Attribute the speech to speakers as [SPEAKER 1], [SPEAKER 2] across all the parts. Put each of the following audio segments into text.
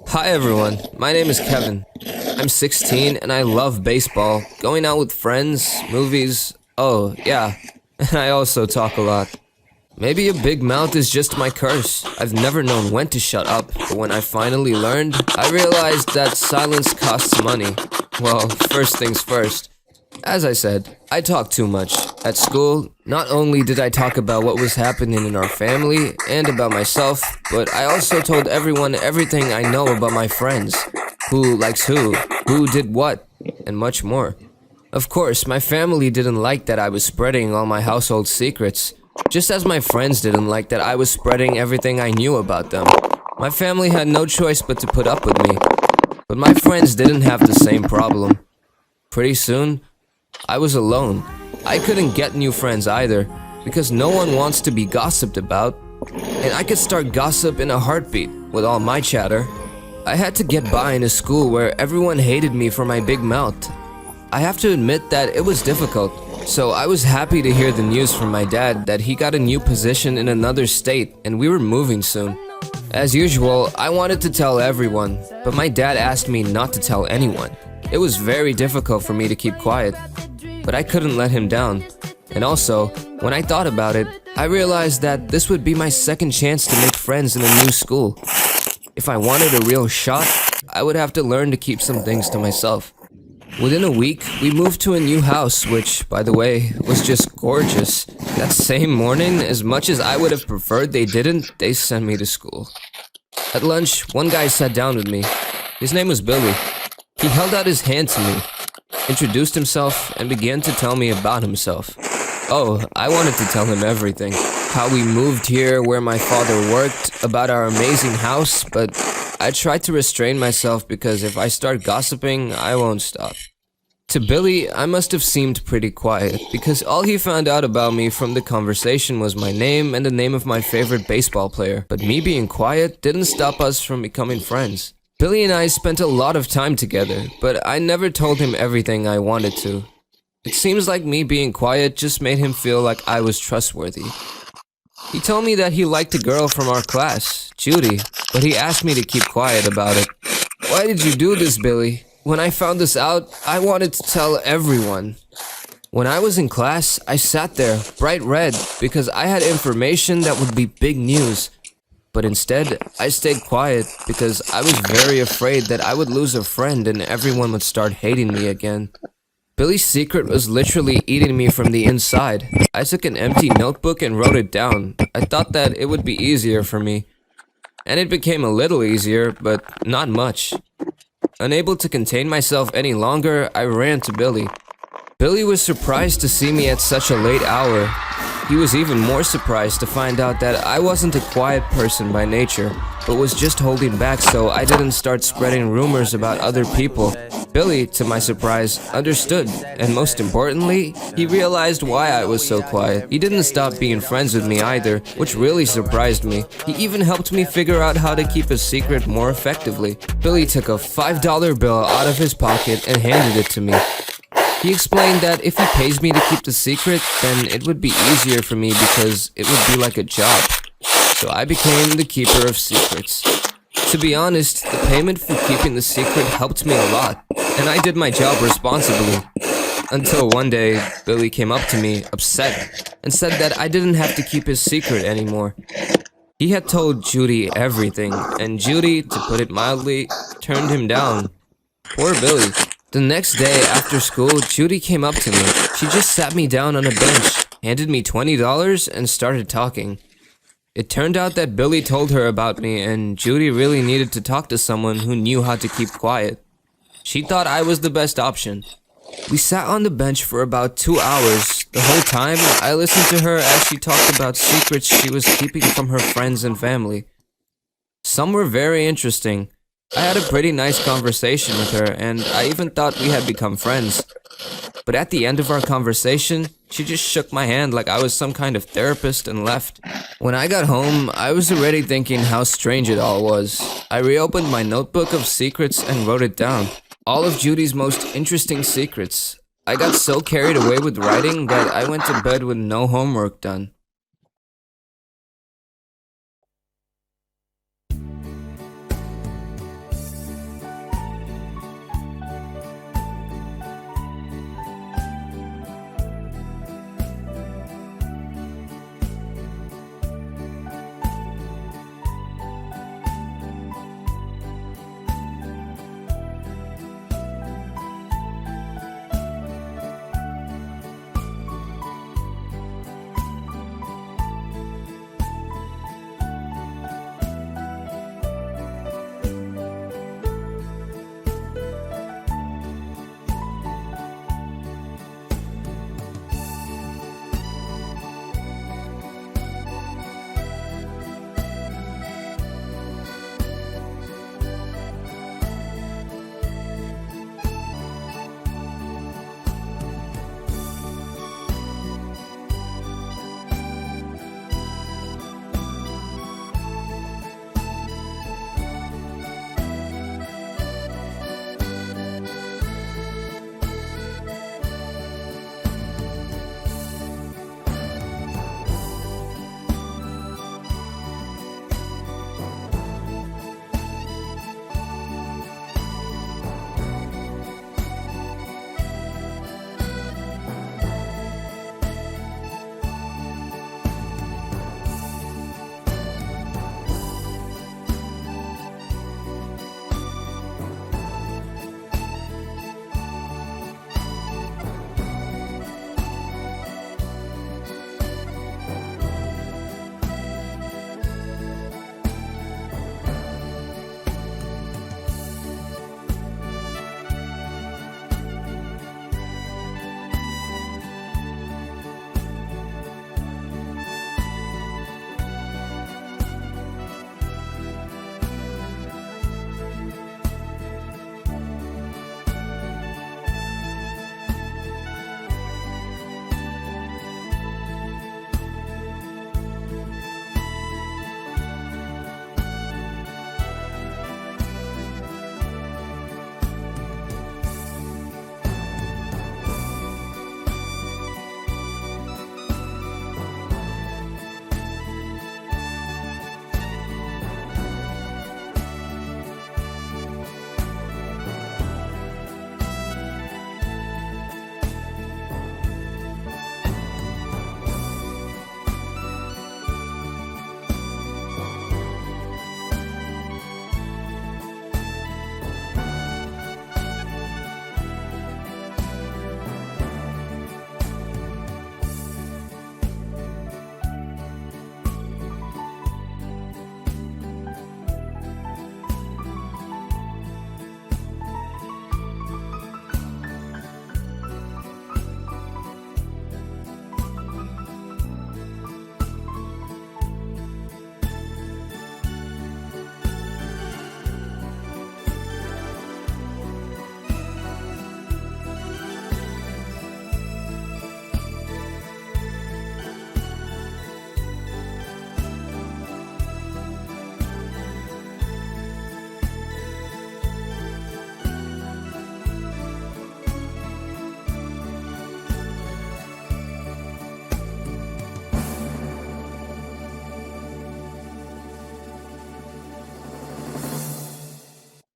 [SPEAKER 1] Hi everyone, my name is Kevin. I'm 16 and I love baseball, going out with friends, movies, oh yeah, and I also talk a lot. Maybe a big mouth is just my curse. I've never known when to shut up, but when I finally learned, I realized that silence costs money. Well, first things first. As I said, I talk too much. At school, not only did I talk about what was happening in our family and about myself, but I also told everyone everything I know about my friends. Who likes who did what, and much more. Of course, my family didn't like that I was spreading all my household secrets, just as my friends didn't like that I was spreading everything I knew about them. My family had no choice but to put up with me, but my friends didn't have the same problem. Pretty soon, I was alone. I couldn't get new friends either, because no one wants to be gossiped about, and I could start gossip in a heartbeat with all my chatter. I had to get by in a school where everyone hated me for my big mouth. I have to admit that it was difficult, so I was happy to hear the news from my dad that he got a new position in another state and we were moving soon. As usual, I wanted to tell everyone, but my dad asked me not to tell anyone. It was very difficult for me to keep quiet, but I couldn't let him down. And also, when I thought about it, I realized that this would be my second chance to make friends in a new school. If I wanted a real shot, I would have to learn to keep some things to myself. Within a week, we moved to a new house, which, by the way, was just gorgeous. That same morning, as much as I would have preferred they didn't, they sent me to school. At lunch, one guy sat down with me. His name was Billy. He held out his hand to me, introduced himself, and began to tell me about himself. Oh, I wanted to tell him everything. How we moved here, where my father worked, about our amazing house, but I tried to restrain myself because if I start gossiping, I won't stop. To Billy, I must have seemed pretty quiet, because all he found out about me from the conversation was my name and the name of my favorite baseball player. But me being quiet didn't stop us from becoming friends. Billy and I spent a lot of time together, but I never told him everything I wanted to. It seems like me being quiet just made him feel like I was trustworthy. He told me that he liked a girl from our class, Judy, but he asked me to keep quiet about it. Why did you do this, Billy? When I found this out, I wanted to tell everyone. When I was in class, I sat there, bright red, because I had information that would be big news. But instead, I stayed quiet because I was very afraid that I would lose a friend and everyone would start hating me again. Billy's secret was literally eating me from the inside. I took an empty notebook and wrote it down. I thought that it would be easier for me. And it became a little easier, but not much. Unable to contain myself any longer, I ran to Billy. Billy was surprised to see me at such a late hour. He was even more surprised to find out that I wasn't a quiet person by nature, but was just holding back so I didn't start spreading rumors about other people. Billy, to my surprise, understood, and most importantly, he realized why I was so quiet. He didn't stop being friends with me either, which really surprised me. He even helped me figure out how to keep a secret more effectively. Billy took a $5 bill out of his pocket and handed it to me. He explained that if he pays me to keep the secret, then it would be easier for me because it would be like a job. So I became the keeper of secrets. To be honest, the payment for keeping the secret helped me a lot, and I did my job responsibly. Until one day, Billy came up to me, upset, and said that I didn't have to keep his secret anymore. He had told Judy everything, and Judy, to put it mildly, turned him down. Poor Billy. The next day, after school, Judy came up to me. She just sat me down on a bench, handed me $20, and started talking. It turned out that Billy told her about me, and Judy really needed to talk to someone who knew how to keep quiet. She thought I was the best option. We sat on the bench for about 2 hours. The whole time, I listened to her as she talked about secrets she was keeping from her friends and family. Some were very interesting. I had a pretty nice conversation with her, and I even thought we had become friends. But at the end of our conversation, she just shook my hand like I was some kind of therapist and left. When I got home, I was already thinking how strange it all was. I reopened my notebook of secrets and wrote it down. All of Judy's most interesting secrets. I got so carried away with writing that I went to bed with no homework done.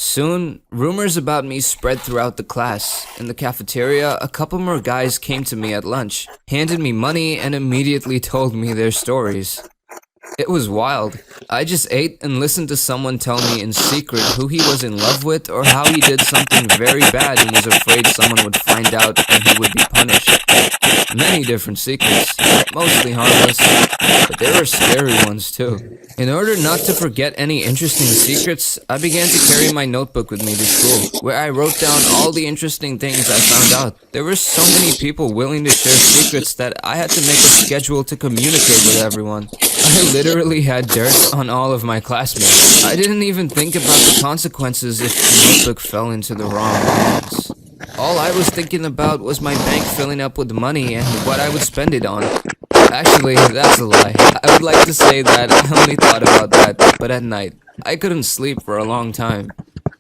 [SPEAKER 1] Soon, rumors about me spread throughout the class. In the cafeteria, a couple more guys came to me at lunch, handed me money, and immediately told me their stories. It was wild. I just ate and listened to someone tell me in secret who he was in love with or how he did something very bad and was afraid someone would find out and he would be punished. Many different secrets, mostly harmless, but there were scary ones too. In order not to forget any interesting secrets, I began to carry my notebook with me to school, where I wrote down all the interesting things I found out. There were so many people willing to share secrets that I had to make a schedule to communicate with everyone. I literally had dirt on all of my classmates. I didn't even think about the consequences if the notebook fell into the wrong hands. All I was thinking about was my bank filling up with money and what I would spend it on. Actually, that's a lie. I would like to say that I only thought about that, but at night, I couldn't sleep for a long time.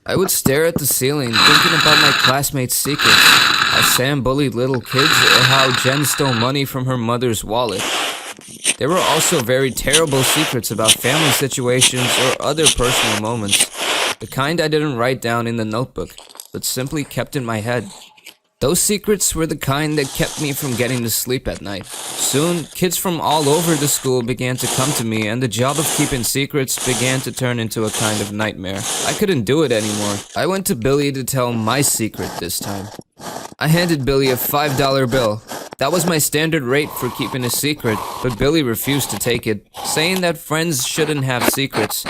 [SPEAKER 1] I would stare at the ceiling, thinking about my classmates' secrets, how Sam bullied little kids, or how Jen stole money from her mother's wallet. There were also very terrible secrets about family situations or other personal moments, the kind I didn't write down in the notebook, but simply kept in my head. Those secrets were the kind that kept me from getting to sleep at night. Soon, kids from all over the school began to come to me, and the job of keeping secrets began to turn into a kind of nightmare. I couldn't do it anymore. I went to Billy to tell my secret this time. I handed Billy a $5 bill. That was my standard rate for keeping a secret, but Billy refused to take it, saying that friends shouldn't have secrets.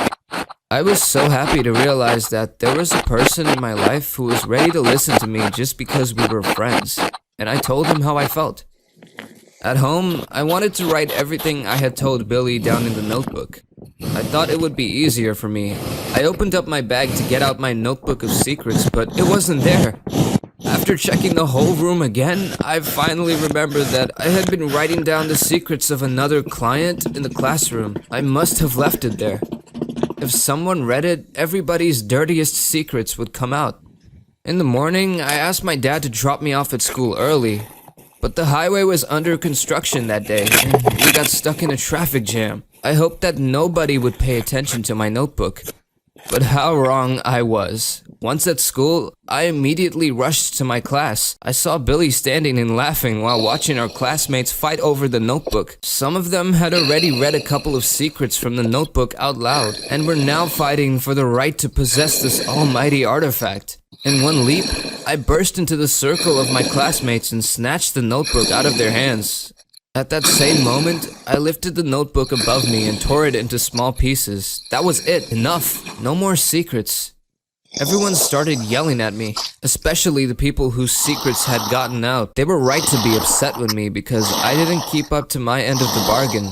[SPEAKER 1] I was so happy to realize that there was a person in my life who was ready to listen to me just because we were friends, and I told him how I felt. At home, I wanted to write everything I had told Billy down in the notebook. I thought it would be easier for me. I opened up my bag to get out my notebook of secrets, but it wasn't there. After checking the whole room again, I finally remembered that I had been writing down the secrets of another client in the classroom. I must have left it there. If someone read it, everybody's dirtiest secrets would come out. In the morning, I asked my dad to drop me off at school early, but the highway was under construction that day, and we got stuck in a traffic jam. I hoped that nobody would pay attention to my notebook. But how wrong I was. Once at school, I immediately rushed to my class. I saw Billy standing and laughing while watching our classmates fight over the notebook. Some of them had already read a couple of secrets from the notebook out loud, and were now fighting for the right to possess this almighty artifact. In one leap, I burst into the circle of my classmates and snatched the notebook out of their hands. At that same moment, I lifted the notebook above me and tore it into small pieces. That was it. Enough. No more secrets. Everyone started yelling at me, especially the people whose secrets had gotten out. They were right to be upset with me because I didn't keep up to my end of the bargain.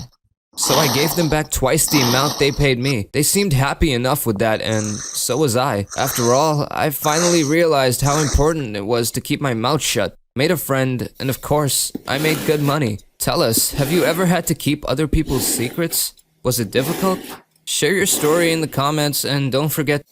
[SPEAKER 1] So I gave them back twice the amount they paid me. They seemed happy enough with that, and so was I. After all, I finally realized how important it was to keep my mouth shut. Made a friend, and of course, I made good money. Tell us, have you ever had to keep other people's secrets? Was it difficult? Share your story in the comments, and don't forget